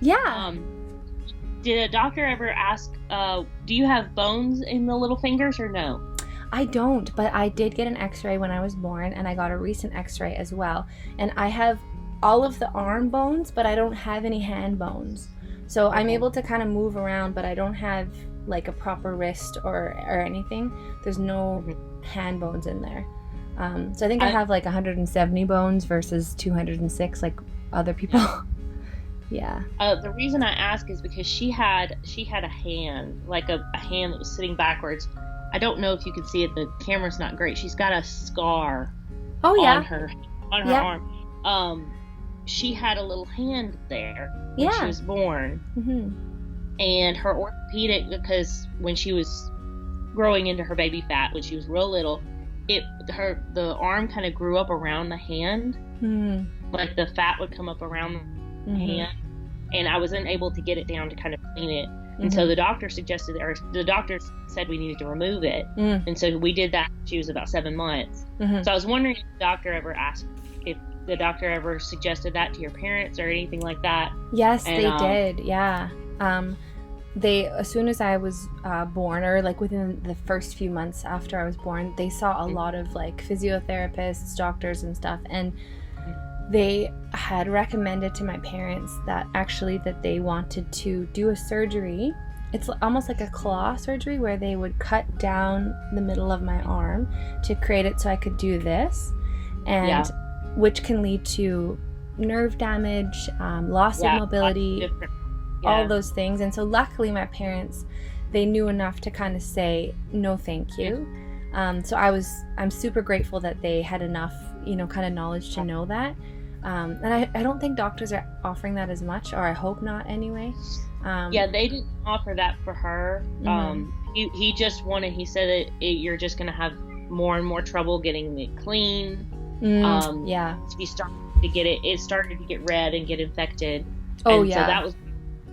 Yeah. Did a doctor ever ask, do you have bones in the little fingers or no? I don't, but I did get an x-ray when I was born, and I got a recent x-ray as well. And I have all of the arm bones, but I don't have any hand bones. So I'm able to kind of move around, but I don't have like a proper wrist or anything. There's no hand bones in there. So I think I have like 170 bones versus 206 like other people. Yeah. The reason I ask is because she had a hand, like a hand that was sitting backwards. I don't know if you can see it. The camera's not great. She's got a scar on her arm. She had a little hand there when she was born. And her orthopedic, because when she was growing into her baby fat, when she was real little, the arm kind of grew up around the hand. Like the fat would come up around the hand. And I wasn't able to get it down to kind of clean it. And so the doctor said we needed to remove it. And so we did that. She was about 7 months. So I was wondering if the doctor ever suggested that to your parents or anything like that. Yes, they did. Yeah. They, as soon as I was born, or like within the first few months after I was born, they saw a lot of like physiotherapists, doctors and stuff. And they had recommended to my parents that they wanted to do a surgery. It's almost like a claw surgery where they would cut down the middle of my arm to create it so I could do this, and which can lead to nerve damage, loss of mobility, all those things. And so luckily my parents, they knew enough to kind of say no thank you. So I'm super grateful that they had enough kind of knowledge to know that. And I don't think doctors are offering that as much, or I hope not anyway. They didn't offer that for her. He said that you're just going to have more and more trouble getting it clean. She started to get it started to get red and get infected. So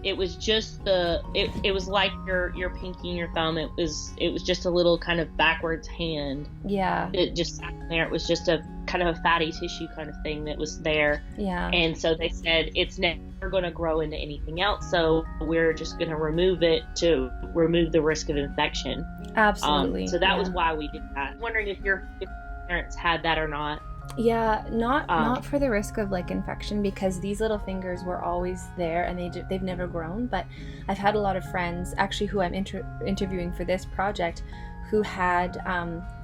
it was just it was like your pinky and your thumb. It was just a little kind of backwards hand. Yeah. It just sat there. It was just a kind of a fatty tissue kind of thing that was there. Yeah. And so they said it's never going to grow into anything else. So we're just going to remove it to remove the risk of infection. Absolutely. So that was why we did that. I'm wondering if your parents had that or not. Yeah, not for the risk of like infection, because these little fingers were always there and they've never grown. But I've had a lot of friends actually who I'm interviewing for this project who had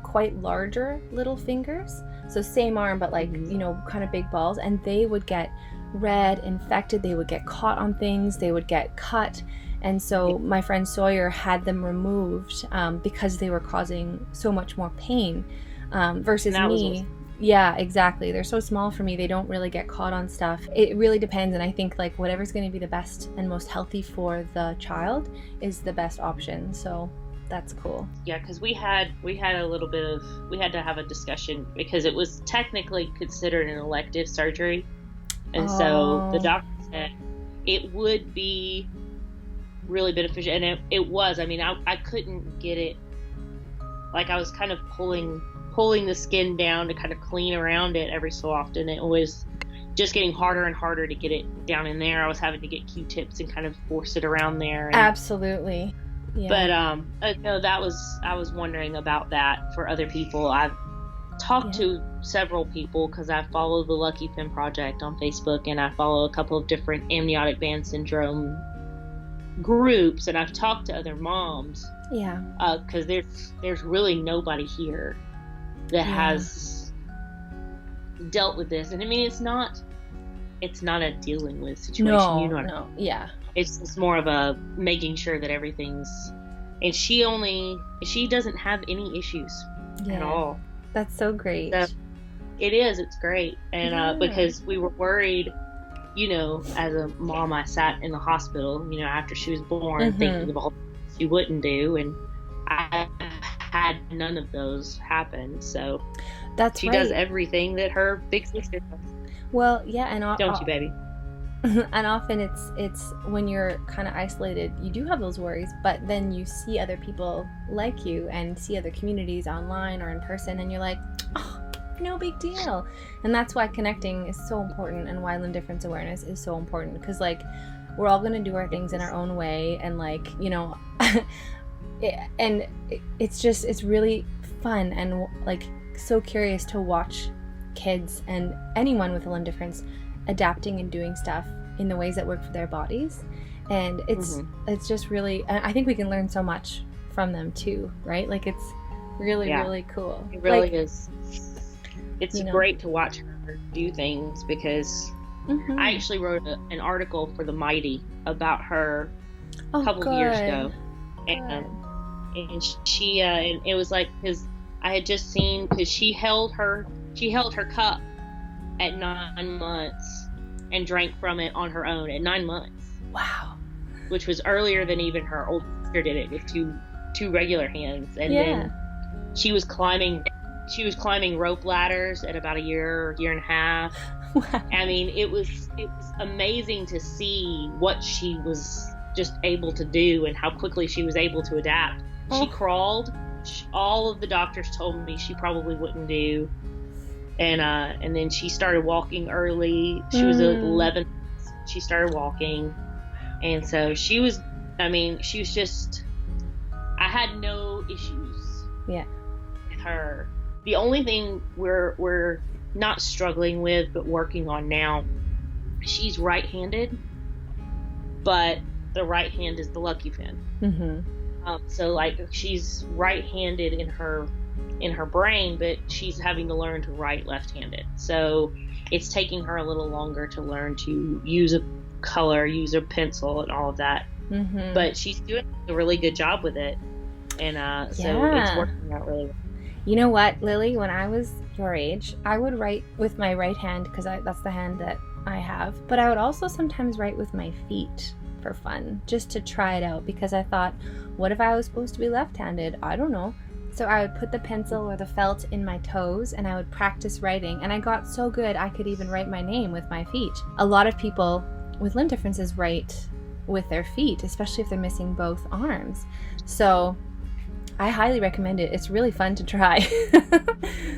quite larger little fingers. So same arm, but like, kind of big balls, and they would get red, infected, they would get caught on things, they would get cut. And so my friend Sawyer had them removed because they were causing so much more pain versus me. Yeah, exactly. They're so small for me. They don't really get caught on stuff. It really depends. And I think like whatever's going to be the best and most healthy for the child is the best option. So that's cool. Yeah, because we had to have a discussion because it was technically considered an elective surgery. And so the doctor said it would be really beneficial. And it was. I mean, I couldn't get it. Like I was kind of pulling the skin down to kind of clean around it every so often. It was just getting harder and harder to get it down in there. I was having to get Q-tips and kind of force it around there. Absolutely. Yeah. But no, I was wondering about that for other people. I've talked to several people because I follow the Lucky Femme Project on Facebook, and I follow a couple of different amniotic band syndrome groups, and I've talked to other moms. Yeah. Because there's really nobody here that has dealt with this. And I mean, it's not a dealing with situation. No. Yeah. It's just more of a making sure that everything's, and she doesn't have any issues at all. That's so great. So it's great. And because we were worried, as a mom, I sat in the hospital, after she was born, thinking of all she wouldn't do, and I had none of those happen. So she does everything that her big sister does. Well, yeah, and don't you, baby? And often it's when you're kind of isolated, you do have those worries, but then you see other people like you and see other communities online or in person, and you're like, oh, no big deal. And that's why connecting is so important, and why limb difference awareness is so important, because like we're all going to do our things in our own way, and like, you know, it's really fun and like so curious to watch kids and anyone with a limb difference adapting and doing stuff in the ways that work for their bodies. And it's just really, I think we can learn so much from them too, right? Like it's really cool. It really is. It's great to watch her do things, because I actually wrote an article for The Mighty about her a couple of years ago, and she and it was like, because I had just seen, because she held her cup at 9 months and drank from it on her own at 9 months. Wow. Which was earlier than even her older sister did it with two regular hands. And then she was climbing rope ladders at about a year and a half. Wow. I mean, it was amazing to see what she was just able to do and how quickly she was able to adapt. She crawled. All of the doctors told me she probably wouldn't do. And then she started walking early. She was 11. She started walking. And so she was just, I had no issues with her. The only thing we're not struggling with, but working on now, she's right-handed, but the right hand is the lucky fin. So like she's right-handed in her brain, but she's having to learn to write left-handed. So it's taking her a little longer to learn to use a color, use a pencil, and all of that. But she's doing a really good job with it, and so it's working out really well. You know what, Lily? When I was your age, I would write with my right hand because that's the hand that I have. But I would also sometimes write with my feet for fun, just to try it out, because I thought, what if I was supposed to be left-handed? I don't know. So I would put the pencil or the felt in my toes and I would practice writing, and I got so good I could even write my name with my feet. A lot of people with limb differences write with their feet, especially if they're missing both arms. So I highly recommend it. It's really fun to try.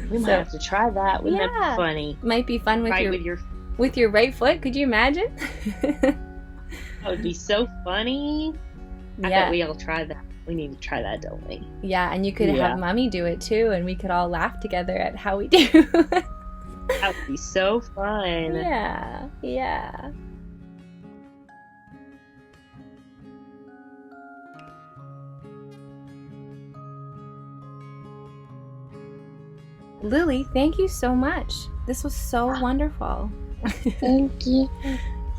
We might have to try that. Wouldn't that be funny? Might be fun with your right foot. Could you imagine? That would be so funny. I bet we all try that. We need to try that, don't we? Yeah, and you could have Mommy do it too, and we could all laugh together at how we do. That would be so fun. Yeah. Lily, thank you so much. This was so wonderful. Thank you.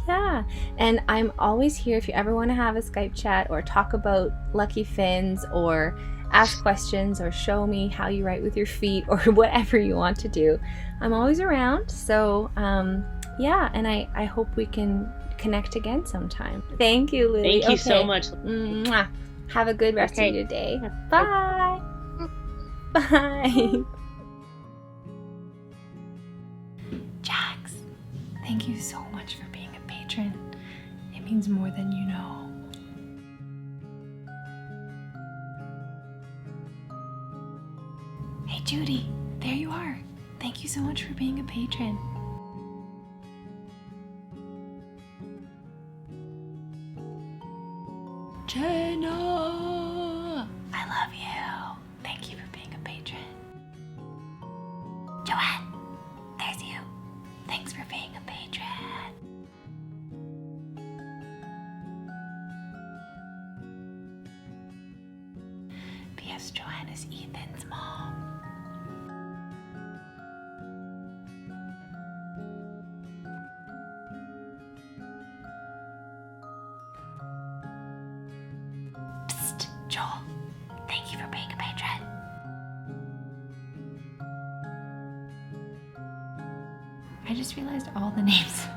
Yeah, and I'm always here if you ever want to have a Skype chat or talk about lucky fins or ask questions or show me how you write with your feet or whatever you want to do. I'm always around. So yeah, and I hope we can connect again sometime. Thank you, Lily. Thank you so much. Mwah. Have a good rest of your day. Bye. Bye. Jax, thank you so much for being a patron. It means more than you know. Hey Judy, there you are. Thank you so much for being a patron. Jenna, I love you. Thank you for being a patron. Joanne, there's you. Thanks for being a patron. P.S. Joanne is Ethan's mom. Psst, Joel. Thank you for being a patron. I just realized all the names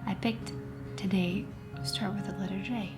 I picked today start with the letter J.